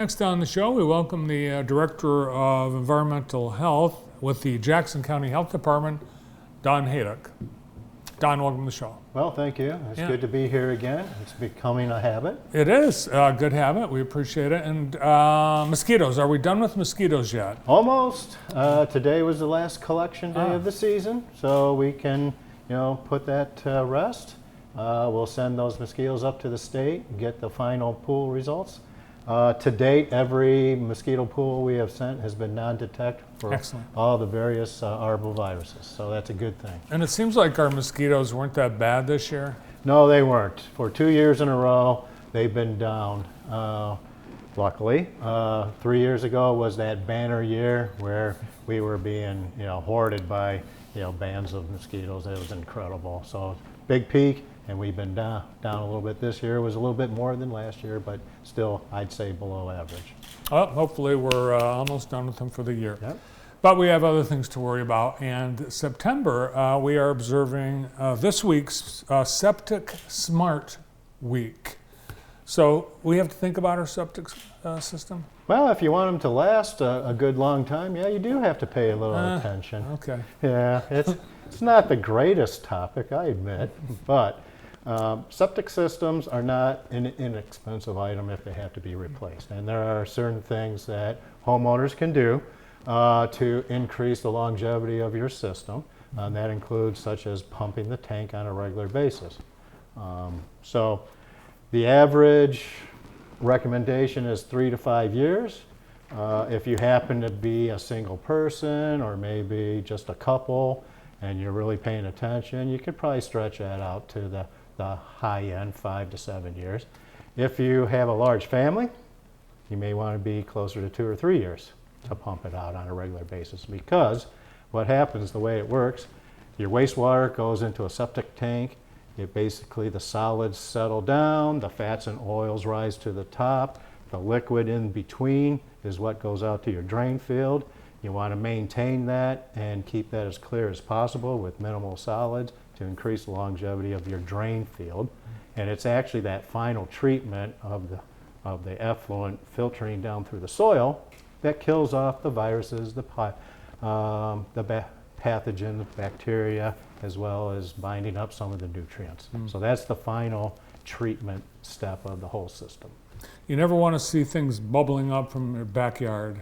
Next on the show, we welcome the Director of Environmental Health with the Jackson County Health Department, Don Haydock. Don, welcome to the show. Well, thank you. It's good to be here again. It's becoming a habit. It is a good habit. We appreciate it. And mosquitoes, are we done with mosquitoes yet? Almost. Today was the last collection day of the season, so we can, put that to rest. We'll send those mosquitoes up to the state and get the final pool results. To date, every mosquito pool we have sent has been non-detect for all the various arboviruses, so that's a good thing. And it seems like our mosquitoes weren't that bad this year. No, they weren't. For 2 years in a row, they've been down, luckily. 3 years ago was that banner year where we were being hoarded by bands of mosquitoes. It was incredible. So big peak. And we've been down a little bit this year. It was a little bit more than last year, but still, I'd say below average. Well, hopefully we're almost done with them for the year. Yep. But we have other things to worry about. And September, we are observing this week's Septic Smart Week. So we have to think about our septic system? Well, if you want them to last a good long time, yeah, you do have to pay a little attention. Okay. Yeah, it's not the greatest topic, I admit, but septic systems are not an inexpensive item if they have to be replaced. And there are certain things that homeowners can do to increase the longevity of your system. That includes such as pumping the tank on a regular basis. So the average recommendation is 3 to 5 years. If you happen to be a single person or maybe just a couple and you're really paying attention, you could probably stretch that out to the high end, 5 to 7 years. If you have a large family, you may want to be closer to 2 or 3 years to pump it out on a regular basis, because what happens, the way it works, your wastewater goes into a septic tank. Basically the solids settle down, the fats and oils rise to the top, the liquid in between is what goes out to your drain field. You want to maintain that and keep that as clear as possible with minimal solids to increase the longevity of your drain field. And it's actually that final treatment of the effluent filtering down through the soil that kills off the viruses, the pathogens, bacteria, as well as binding up some of the nutrients. So that's the final treatment step of the whole system. You never want to see things bubbling up from your backyard.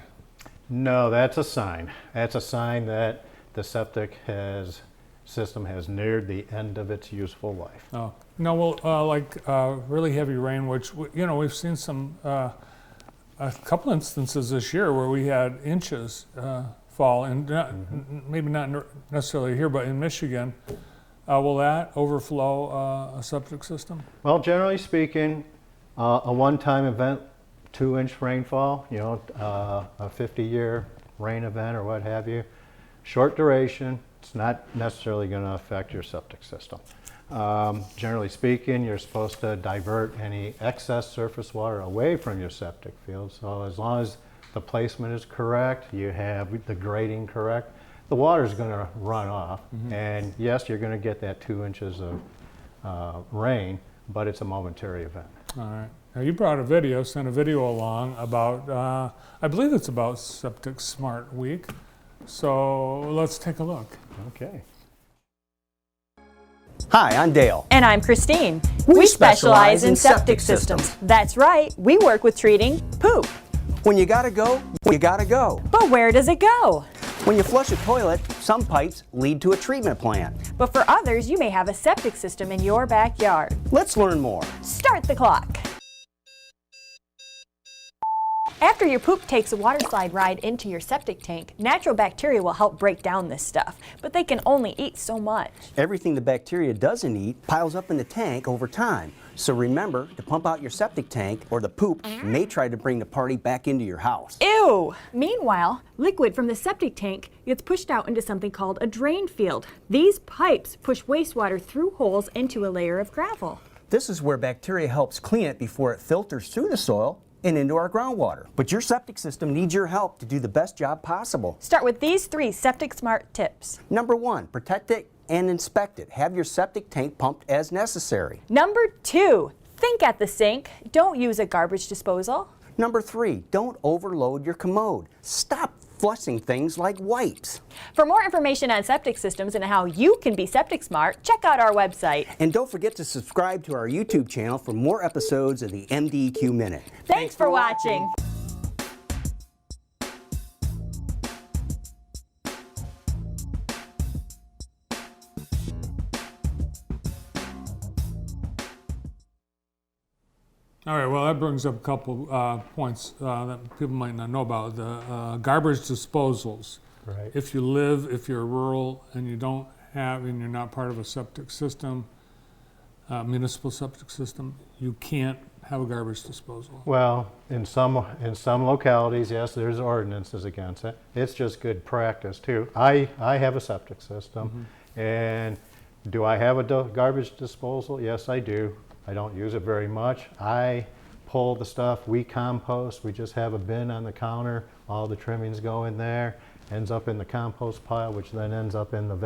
No, that's a sign. That's a sign that the septic system has neared the end of its useful life. Oh, no, well, like really heavy rain, which we've seen some a couple instances this year where we had inches fall, and maybe not necessarily here, but in Michigan. Will that overflow a septic system? Well, generally speaking, a one-time event, 2-inch rainfall, a 50-year rain event or what have you, short duration, it's not necessarily going to affect your septic system. Generally speaking, you're supposed to divert any excess surface water away from your septic field. So as long as the placement is correct, you have the grading correct, the water is going to run off. And yes, you're going to get that 2 inches of rain, but it's a momentary event. All right. Now you brought sent a video along about, I believe it's about Septic Smart Week. So let's take a look. Okay. Hi, I'm Dale. And I'm Christine. We specialize in septic systems. That's right. We work with treating poop. When you gotta go, you gotta go. But where does it go? When you flush a toilet, some pipes lead to a treatment plant. But for others, you may have a septic system in your backyard. Let's learn more. Start the clock. After your poop takes a water slide ride into your septic tank, natural bacteria will help break down this stuff, but they can only eat so much. Everything the bacteria doesn't eat piles up in the tank over time. So remember to pump out your septic tank, or the poop may try to bring the party back into your house. Ew! Meanwhile, liquid from the septic tank gets pushed out into something called a drain field. These pipes push wastewater through holes into a layer of gravel. This is where bacteria helps clean it before it filters through the soil and into our groundwater. But your septic system needs your help to do the best job possible. Start with these 3 Septic Smart tips. Number 1, protect it and inspect it. Have your septic tank pumped as necessary. Number 2, think at the sink. Don't use a garbage disposal. Number 3, don't overload your commode. Stop flushing things like wipes. For more information on septic systems and how you can be septic smart, check out our website. And don't forget to subscribe to our YouTube channel for more episodes of the MDEQ Minute. Thanks for watching. All right, well, that brings up a couple points that people might not know about. The garbage disposals. Right. If you're rural and you don't have, and you're not part of a septic system, municipal septic system, you can't have a garbage disposal. Well, in some localities, yes, there's ordinances against it. It's just good practice too. I have a septic system, and do I have a garbage disposal? Yes, I do. I don't use it very much. I pull the stuff, we compost, we just have a bin on the counter, all the trimmings go in there, ends up in the compost pile, which then ends up in the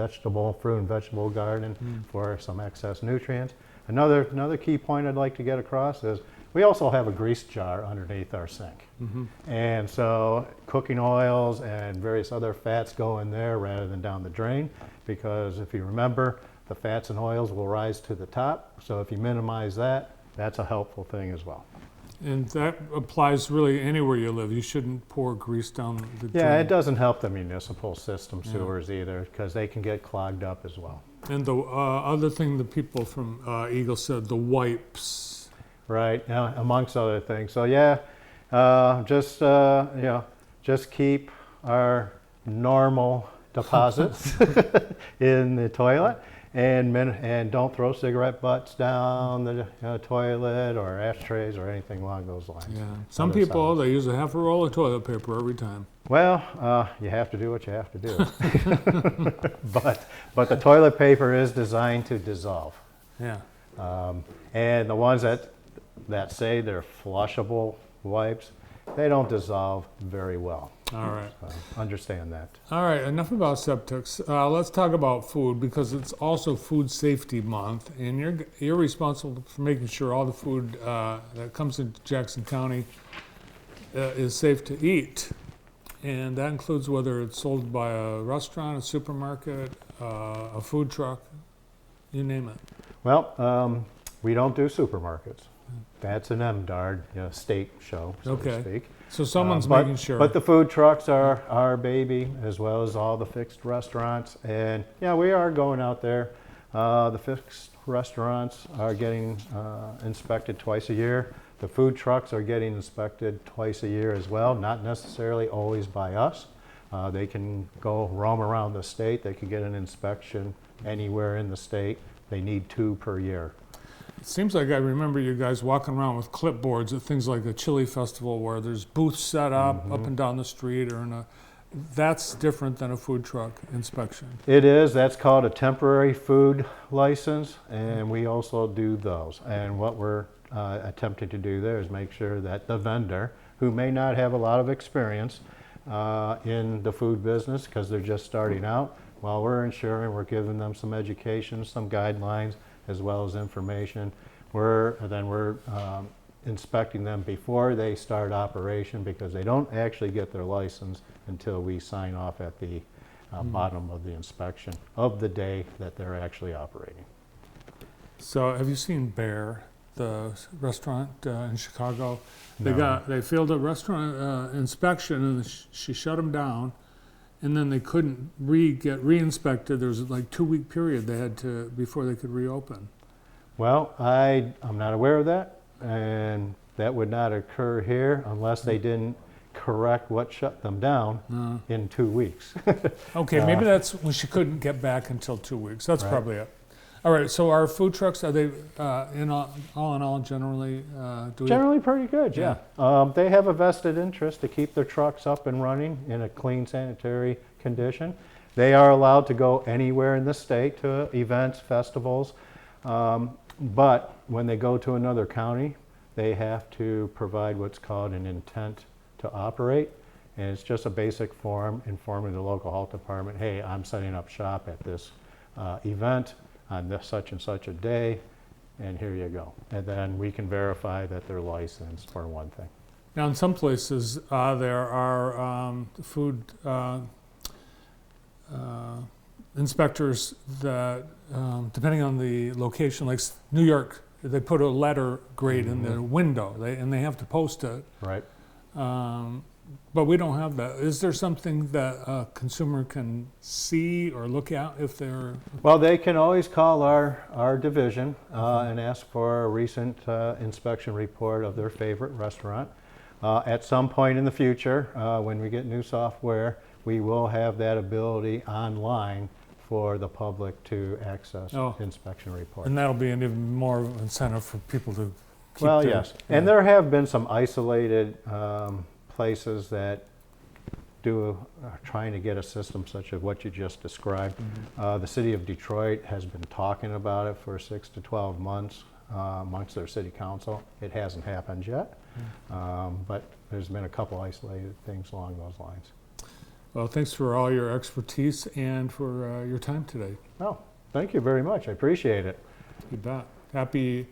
fruit and vegetable garden for some excess nutrients. Another key point I'd like to get across is we also have a grease jar underneath our sink. And so cooking oils and various other fats go in there rather than down the drain, because if you remember, the fats and oils will rise to the top. So if you minimize that, that's a helpful thing as well. And that applies really anywhere you live. You shouldn't pour grease down the drain. Yeah, it doesn't help the municipal system sewers either, because they can get clogged up as well. And the other thing the people from Eagle said, the wipes. Right, amongst other things. So yeah, just keep our normal deposits in the toilet, and don't throw cigarette butts down the toilet or ashtrays or anything along those lines. Yeah. Some people, they use a half a roll of toilet paper every time. Well, you have to do what you have to do. but the toilet paper is designed to dissolve. Yeah. And the ones that say they're flushable wipes, they don't dissolve very well. All right. So understand that. All right, enough about septics. Let's talk about food, because it's also Food Safety Month, and you're responsible for making sure all the food that comes into Jackson County is safe to eat. And that includes whether it's sold by a restaurant, a supermarket, a food truck, you name it. Well, we don't do supermarkets. That's an MDARD, state show, so to speak. So someone's making sure. But the food trucks are our baby, as well as all the fixed restaurants. And yeah, we are going out there. The fixed restaurants are getting inspected twice a year. The food trucks are getting inspected twice a year as well, not necessarily always by us. They can go roam around the state. They can get an inspection anywhere in the state. They need 2 per year. It seems like I remember you guys walking around with clipboards at things like the chili festival, where there's booths set up and down the street, or that's different than a food truck inspection. It is. That's called a temporary food license, and we also do those. And what we're attempting to do there is make sure that the vendor, who may not have a lot of experience in the food business because they're just starting out, while we're ensuring we're giving them some education, some guidelines, as well as information. We're inspecting them before they start operation, because they don't actually get their license until we sign off at the bottom of the inspection of the day that they're actually operating. So have you seen Bear, the restaurant in Chicago? No. They failed a restaurant inspection, and she shut them down. And then they couldn't get re-inspected. There was like 2-week period they had to before they could reopen. Well, I'm not aware of that, and that would not occur here unless they didn't correct what shut them down in 2 weeks. Okay, maybe that's when she couldn't get back until 2 weeks. That's Right. probably it. All right, so our food trucks, are they all in all generally? Generally pretty good, yeah. They have a vested interest to keep their trucks up and running in a clean, sanitary condition. They are allowed to go anywhere in the state to events, festivals, but when they go to another county, they have to provide what's called an intent to operate, and it's just a basic form informing the local health department, hey, I'm setting up shop at this event on this such and such a day, and here you go. And then we can verify that they're licensed, for one thing. Now, in some places, there are food inspectors that, depending on the location, like New York, they put a letter grade in the window, and they have to post it. Right. But we don't have that. Is there something that a consumer can see or look at if they're? Well, they can always call our division and ask for a recent inspection report of their favorite restaurant. At some point in the future, when we get new software, we will have that ability online for the public to access inspection reports. And that'll be an even more incentive for people to keep Well, their, yes. And there have been some isolated places that are trying to get a system such as what you just described. The city of Detroit has been talking about it for 6 to 12 months amongst their city council. It hasn't happened yet, but there's been a couple isolated things along those lines. Well, thanks for all your expertise and for your time today. Oh, thank you very much. I appreciate it. You bet. Happy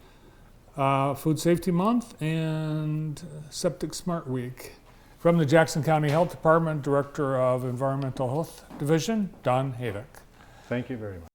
Food Safety Month and Septic Smart Week. From the Jackson County Health Department, Director of Environmental Health Division, Don Haydock. Thank you very much.